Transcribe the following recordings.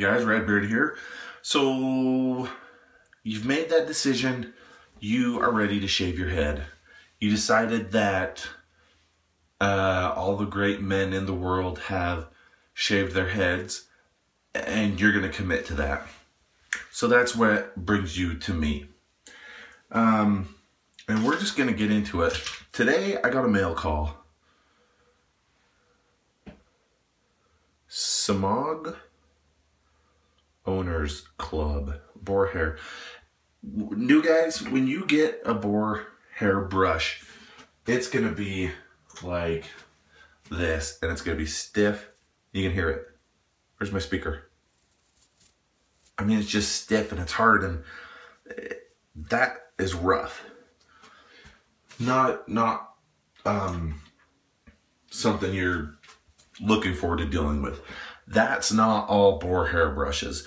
guys, Redbeard here. So you've made that decision. You are ready to shave your head. You decided that all the great men in the world have shaved their heads, and you're going to commit to that. So that's what brings you to me. And we're just going to get into it. Today I got a mail call. Semogue Owners Club, boar hair. New guys, when you get a boar hair brush, it's going to be like this, and it's going to be stiff. You can hear it. Where's my speaker? I mean, it's just stiff and it's hard, and that is rough. Not something you're looking forward to dealing with. That's not all boar hair brushes.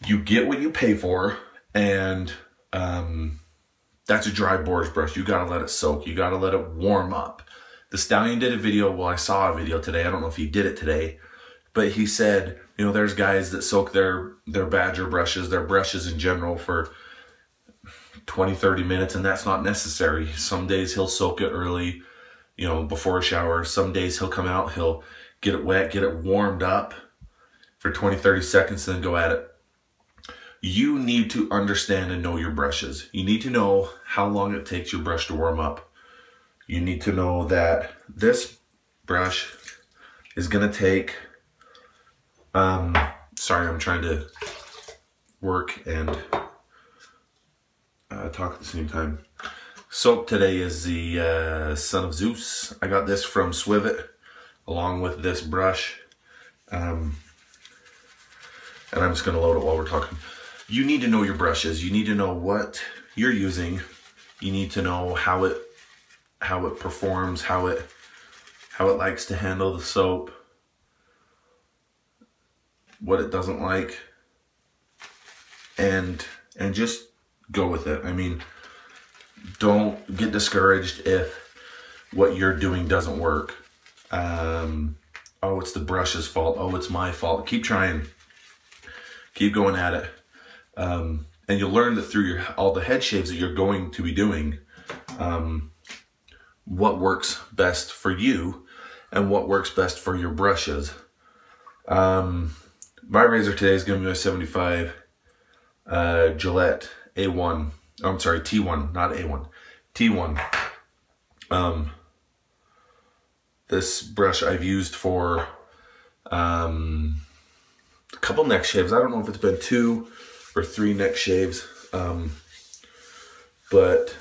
You get what you pay for, and that's a dry boar's brush. You gotta let it soak. You gotta let it warm up. The Stallion did a video. Well, I saw a video today. I don't know if he did it today, but he said, you know, there's guys that soak their badger brushes, their brushes in general, for 20-30 minutes, and that's not necessary. Some days he'll soak it early, you know, before a shower. Some days he'll come out, he'll get it wet, get it warmed up for 20-30 seconds, and then go at it. You need to understand and know your brushes. You need to know how long it takes your brush to warm up. You need to know that this brush is gonna take, sorry, I'm trying to work and talk at the same time. Soap today is the Son of Zeus. I got this from Swivet along with this brush. And I'm just gonna load it while we're talking. You need to know your brushes. You need to know what you're using. You need to know how it performs, how it likes to handle the soap, what it doesn't like, and just go with it. I mean, don't get discouraged if what you're doing doesn't work. Oh, it's the brush's fault. Oh, it's my fault. Keep trying. Keep going at it. And you'll learn that through all the head shaves that you're going to be doing, what works best for you and what works best for your brushes. My razor today is going to be a 75 Gillette A1. Oh, I'm sorry, T1, not A1. T1. This brush I've used for a couple neck shaves. I don't know if it's been 2 or 3 neck shaves. But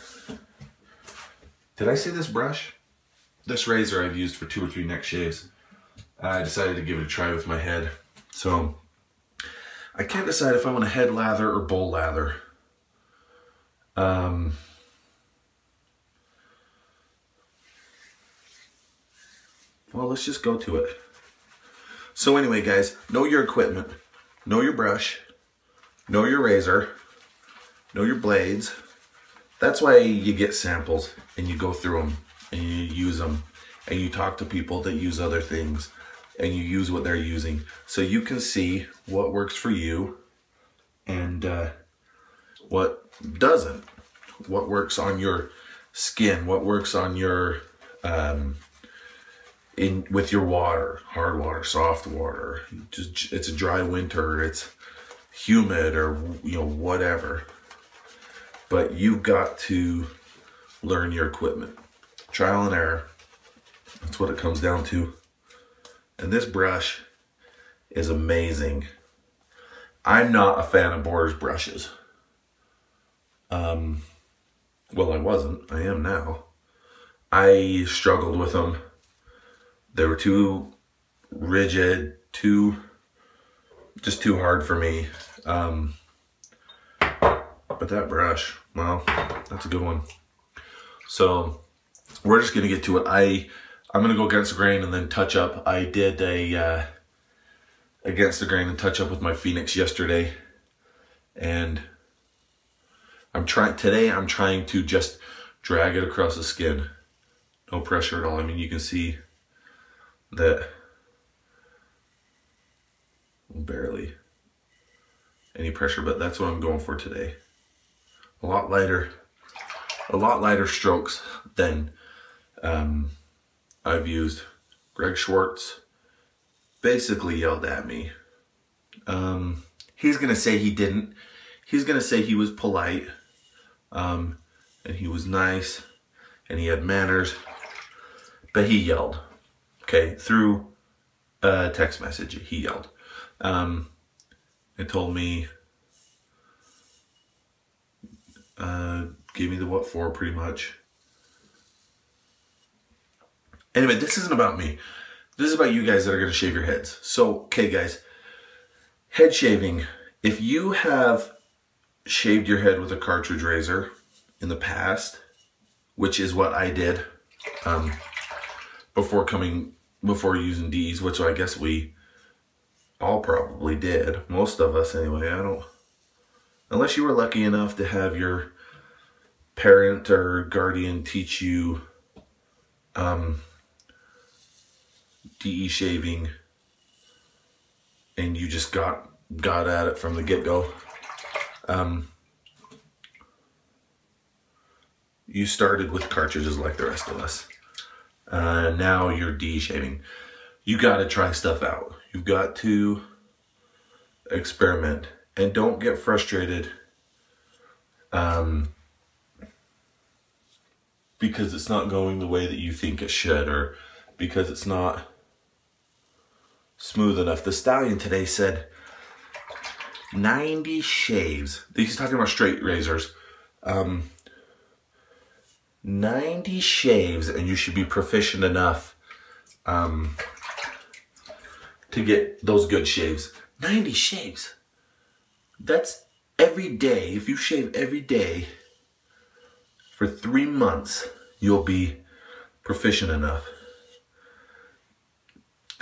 did I say this brush? This razor I've used for 2 or 3 neck shaves. I decided to give it a try with my head. So I can't decide if I want a head lather or bowl lather. Well, let's just go to it. So anyway, guys, know your equipment, know your brush, know your razor, know your blades. That's why you get samples and you go through them and you use them and you talk to people that use other things and you use what they're using, so you can see what works for you and what doesn't, what works on your skin, what works on your with your water, hard water, soft water. Just, it's a dry winter, it's humid, or you know, whatever. But you've got to learn your equipment. Trial and error. That's what it comes down to. And this brush is amazing. I'm not a fan of boar's brushes. Well, I wasn't. I am now. I struggled with them. They were too rigid, just too hard for me. But that brush, well, that's a good one. So we're just gonna get to it. I'm gonna go against the grain and then touch up. I did a against the grain and touch up with my Phoenix yesterday, and I'm trying to just drag it across the skin. No pressure at all. I mean, you can see that barely any pressure, but that's what I'm going for today. A lot lighter strokes than I've used. Greg Schwartz basically yelled at me. He's gonna say he didn't. He's gonna say he was polite, and he was nice, and he had manners, but he yelled. Okay, through a text message, he yelled. It told me, gave me the what for pretty much. Anyway, this isn't about me. This is about you guys that are gonna shave your heads. So, okay guys, head shaving. If you have shaved your head with a cartridge razor in the past, which is what I did before using these, which I guess we all probably did. Most of us anyway. Unless you were lucky enough to have your parent or guardian teach you DE shaving and you just got at it from the get-go. You started with cartridges like the rest of us. Now you're DE shaving. You got to try stuff out. You've got to experiment, and don't get frustrated because it's not going the way that you think it should, or because it's not smooth enough. The Stallion today said 90 shaves. He's talking about straight razors. 90 shaves and you should be proficient enough to get those good shaves. 90 shaves. That's every day. If you shave every day for 3 months, you'll be proficient enough.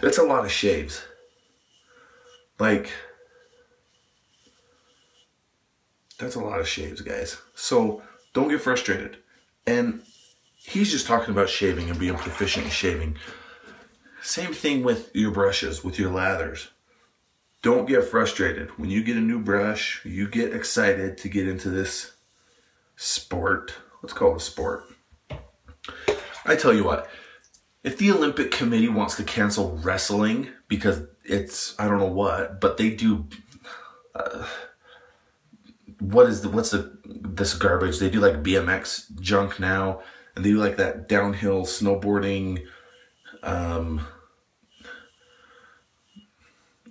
That's a lot of shaves. Like, that's a lot of shaves, guys. So don't get frustrated. And he's just talking about shaving and being proficient in shaving. Same thing with your brushes, with your lathers. Don't get frustrated. When you get a new brush, you get excited to get into this sport. Let's call it a sport. I tell you what, if the Olympic Committee wants to cancel wrestling because it's, I don't know what, but they do, what's this garbage? They do like BMX junk now, and they do like that downhill snowboarding,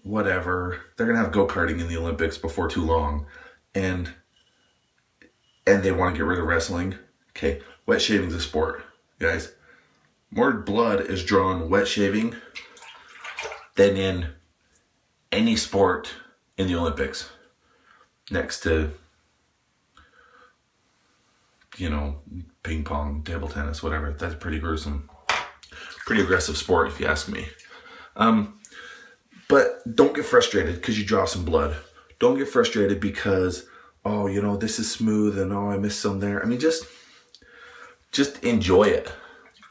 whatever. They're gonna have go-karting in the Olympics before too long, and they want to get rid of wrestling. Okay, wet shaving's a sport, guys. More blood is drawn wet shaving than in any sport in the Olympics, next to, you know, ping pong, table tennis, whatever. That's pretty gruesome. Pretty aggressive sport, if you ask me. But don't get frustrated because you draw some blood. Don't get frustrated because, oh, you know, this is smooth and oh, I missed some there. I mean, just enjoy it.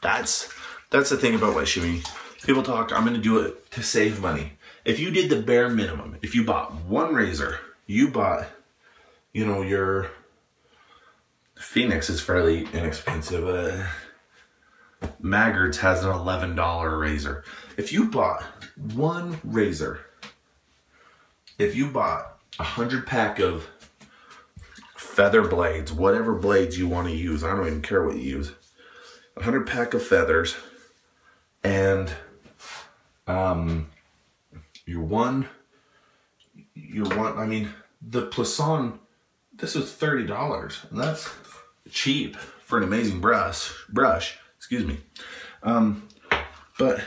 That's the thing about wet shaving. People talk, I'm going to do it to save money. If you did the bare minimum, if you bought one razor, you bought, you know, your Phoenix is fairly inexpensive. Maggard's has an $11 razor. If you bought one razor, if you bought 100 pack of feather blades, whatever blades you want to use, I don't even care what you use, 100 pack of feathers, and your one, I mean, the Plisson, this was $30, and that's cheap for an amazing brush, excuse me. But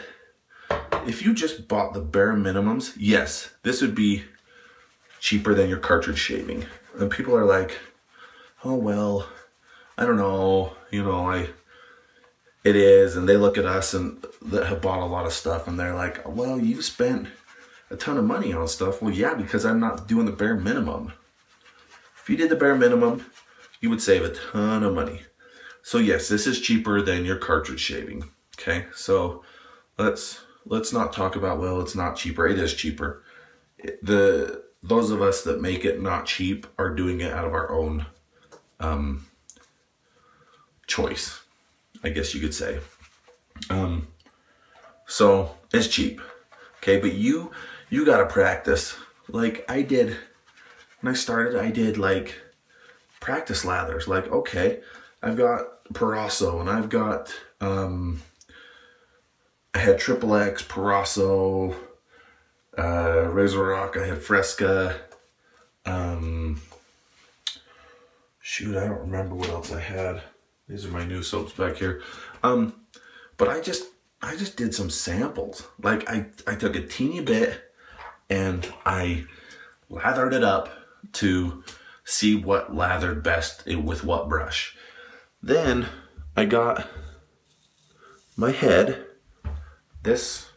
if you just bought the bare minimums, yes, this would be cheaper than your cartridge shaving. And people are like, oh, well, I don't know, you know, it is. And they look at us and that have bought a lot of stuff and they're like, well, you've spent a ton of money on stuff. Well, yeah, because I'm not doing the bare minimum. If you did the bare minimum, you would save a ton of money. So yes, this is cheaper than your cartridge shaving. Okay, so let's not talk about, well, it's not cheaper. It is cheaper. those of us that make it not cheap are doing it out of our own choice, I guess you could say. So it's cheap, okay? But you gotta practice. Like I did when I started. I did like practice lathers. Like, okay, I've got Parasso, and I've got I had XXX, Parasso, Razor Rock. I had Fresca. Shoot, I don't remember what else I had. These are my new soaps back here. But I just did some samples. Like I took a teeny bit and I lathered it up to see what lathered best with what brush. Then I got my head, this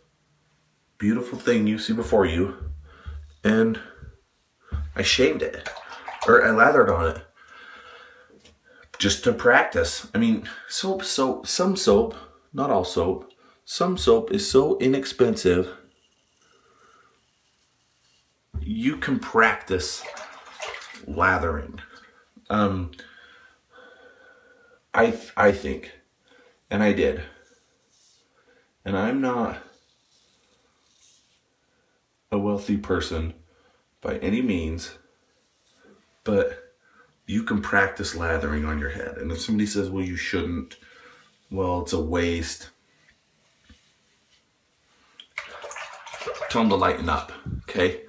beautiful thing you see before you, and I shaved it, or I lathered on it just to practice. I mean, some soap, not all soap, some soap is so inexpensive, you can practice lathering. I think, and I did. And I'm not a wealthy person by any means, but you can practice lathering on your head. And if somebody says, well, you shouldn't, well, it's a waste, tell them to lighten up, okay?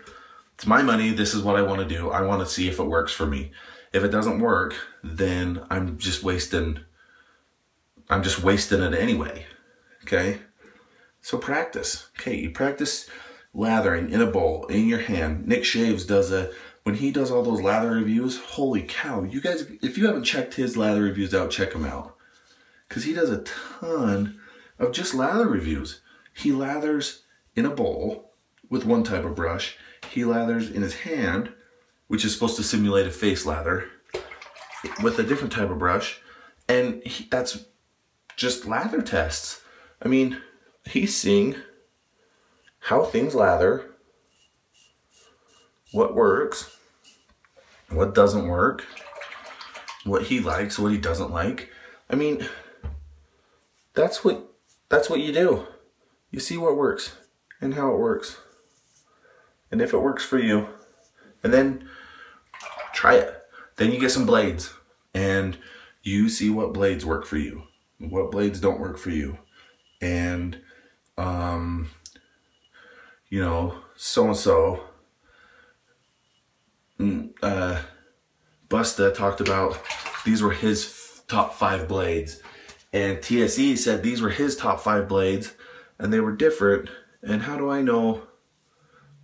It's my money. This is what I want to do. I want to see if it works for me. If it doesn't work, then I'm just wasting it anyway, okay? So practice, okay? You practice lathering in a bowl, in your hand. Nick Shaves does when he does all those lather reviews, holy cow. You guys, if you haven't checked his lather reviews out, check them out. Because he does a ton of just lather reviews. He lathers in a bowl with one type of brush. He lathers in his hand, which is supposed to simulate a face lather, with a different type of brush. And that's just lather tests. I mean, he's seeing how things lather, what works, what doesn't work, what he likes, what he doesn't like. I mean, that's what you do. You see what works and how it works. And if it works for you, and then try it. Then you get some blades and you see what blades work for you, what blades don't work for you. And, you know, so-and-so, Busta talked about these were his top 5 blades. And TSE said these were his top 5 blades and they were different. And how do I know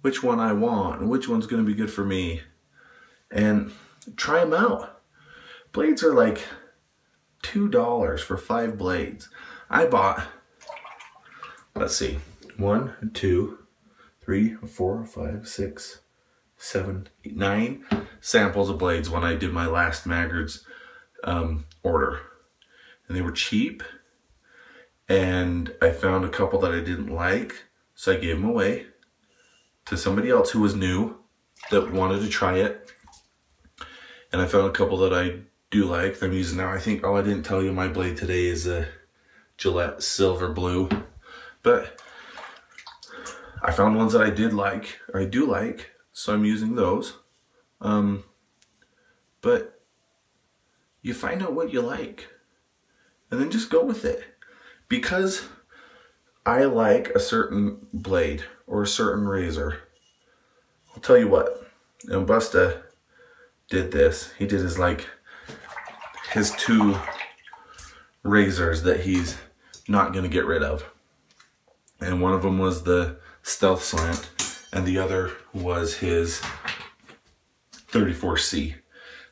which one I want and which one's going to be good for me? And try them out. Blades are like $2 for 5 blades. I bought, let's see, 1, 2, 3, 4, 5, 6, 7, 8, 9 samples of blades when I did my last Maggard's order. And they were cheap. And I found a couple that I didn't like, so I gave them away to somebody else who was new that wanted to try it. And I found a couple that I do like. I'm using now. I think, oh, I didn't tell you my blade today is a Gillette Silver Blue. But I found ones that I did like, or I do like, so I'm using those. But you find out what you like, and then just go with it. Because I like a certain blade or a certain razor, I'll tell you what, and Busta did this. He did his 2 razors that he's not going to get rid of. And one of them was the Stealth Slant, and the other was his 34C.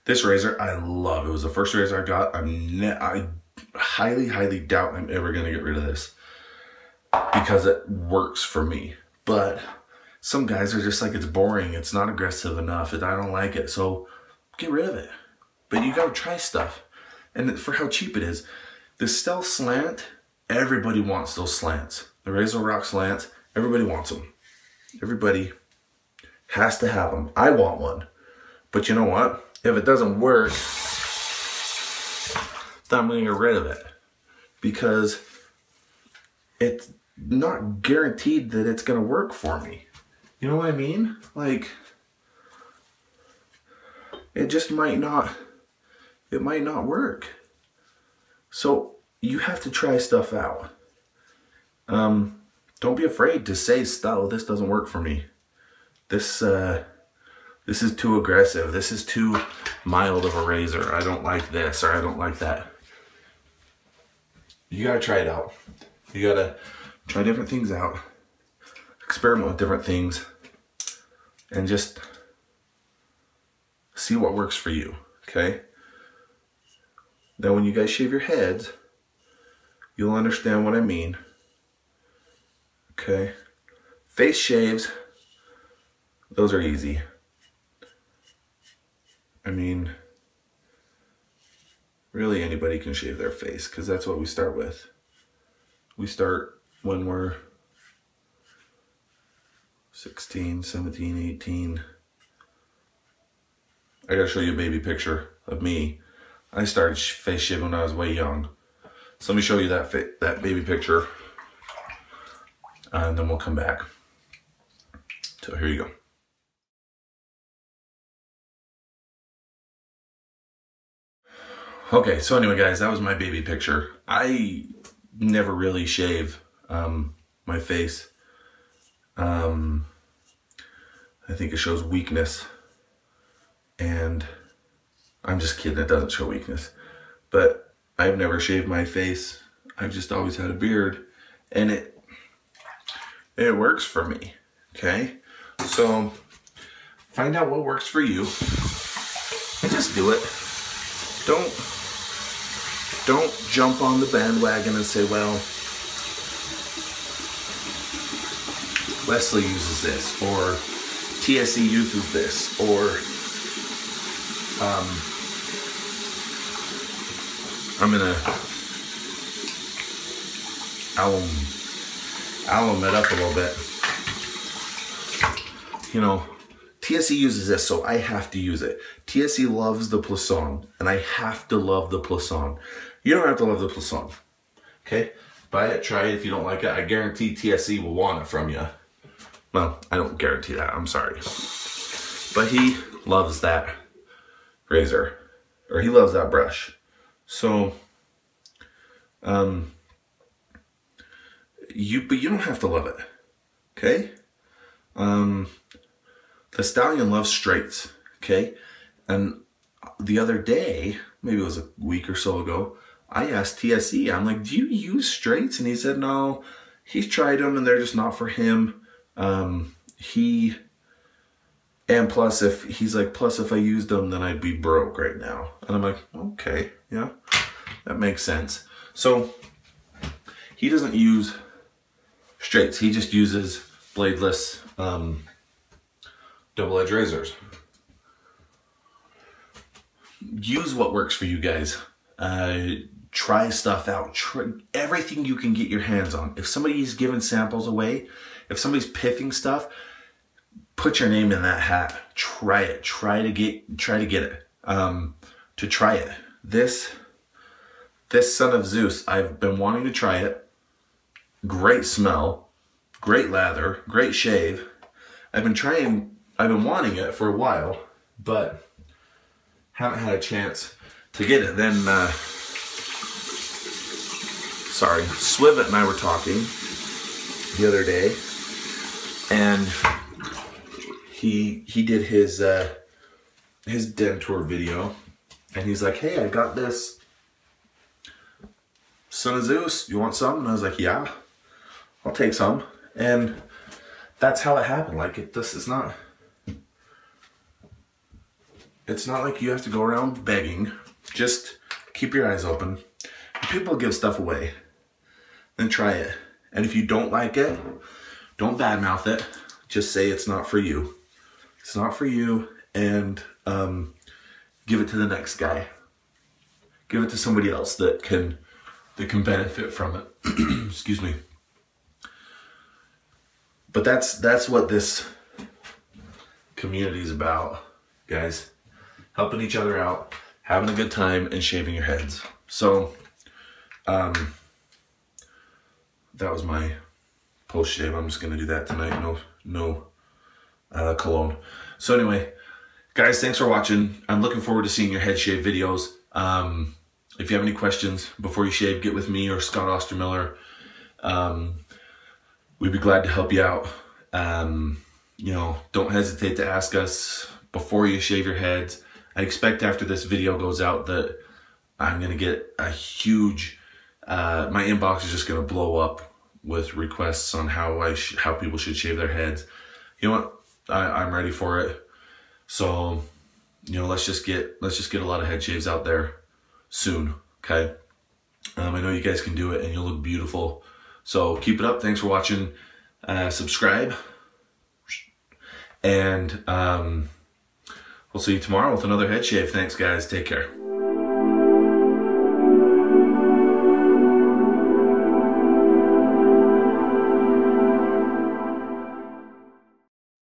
This razor I love. It was the first razor I got. I highly doubt I'm ever going to get rid of this because it works for me. But some guys are just like, it's boring, it's not aggressive enough, I don't like it, so get rid of it. But you gotta try stuff. And for how cheap it is, the Stealth Slant, everybody wants those slants. The Razor Rock slants, everybody wants them. Everybody Has to have them. I want one. But you know what? If it doesn't work, then I'm going to get rid of it. Because it's not guaranteed that it's going to work for me. You know what I mean? Like, it just might not, it might not work. So you have to try stuff out. Don't be afraid to say, "Oh, this doesn't work for me. This is too aggressive. This is too mild of a razor. I don't like this, or I don't like that." You gotta try it out. You gotta try different things out. Experiment with different things. And just see what works for you, okay? Now when you guys shave your heads, you'll understand what I mean. Okay? Face shaves, those are easy. I mean, really anybody can shave their face, because that's what we start with. We start when we're 16, 17, 18. I gotta show you a baby picture of me. I started face shaving when I was way young. So let me show you that baby picture, and then we'll come back. So here you go. Okay, so anyway guys, that was my baby picture. I never really shave my face. I think it shows weakness, and I'm just kidding, it doesn't show weakness. But I've never shaved my face. I've just always had a beard, and it works for me, okay? So find out what works for you and just do it. Don't jump on the bandwagon and say, well, Leslie uses this, or TSE uses this, or I'm gonna alum it up a little bit. You know, TSE uses this, so I have to use it. TSE loves the Plisson, and I have to love the Plisson. You don't have to love the Plisson, okay? Buy it, try it. If you don't like it, I guarantee TSE will want it from you. Well, I don't guarantee that, I'm sorry. But he loves that razor, or he loves that brush. So, but you don't have to love it, okay? The Stallion loves straights, okay? And the other day, maybe it was a week or so ago, I asked TSE, I'm like, do you use straights? And he said, no, he's tried them and they're just not for him. And plus if I used them, then I'd be broke right now. And I'm like, okay, yeah, that makes sense. So he doesn't use straights. He just uses bladeless, double-edged razors. Use what works for you guys. Try stuff out. Try everything you can get your hands on. If somebody's giving samples away, if somebody's piffing stuff, put your name in that hat. Try it. Try to get it. To try it. This Son of Zeus, I've been wanting to try it. Great smell, great lather, great shave. I've been wanting it for a while, but haven't had a chance to get it. Then, Swivet and I were talking the other day, and he did his den tour video, and he's like, hey, I got this Son of Zeus, you want some? And I was like, yeah, I'll take some. And that's how it happened. Like, it's not like you have to go around begging. Just keep your eyes open. If people give stuff away, then try it. And if you don't like it, don't badmouth it. Just say it's not for you. It's not for you, and give it to the next guy. Give it to somebody else that can benefit from it. Excuse me. But that's what this community is about, guys. Helping each other out, having a good time, and shaving your heads. So, that was my post shave. I'm just gonna do that tonight. No cologne. So anyway, guys, thanks for watching. I'm looking forward to seeing your head shave videos. If you have any questions before you shave, get with me or Scott Ostermiller. We'd be glad to help you out. You know, don't hesitate to ask us before you shave your heads. I expect after this video goes out that I'm gonna get a huge, my inbox is just gonna blow up with requests on how people should shave their heads. You know what? I'm ready for it. So, you know, let's just get a lot of head shaves out there soon. Okay. I know you guys can do it, and you'll look beautiful. So keep it up. Thanks for watching. Subscribe, and we'll see you tomorrow with another head shave. Thanks, guys. Take care.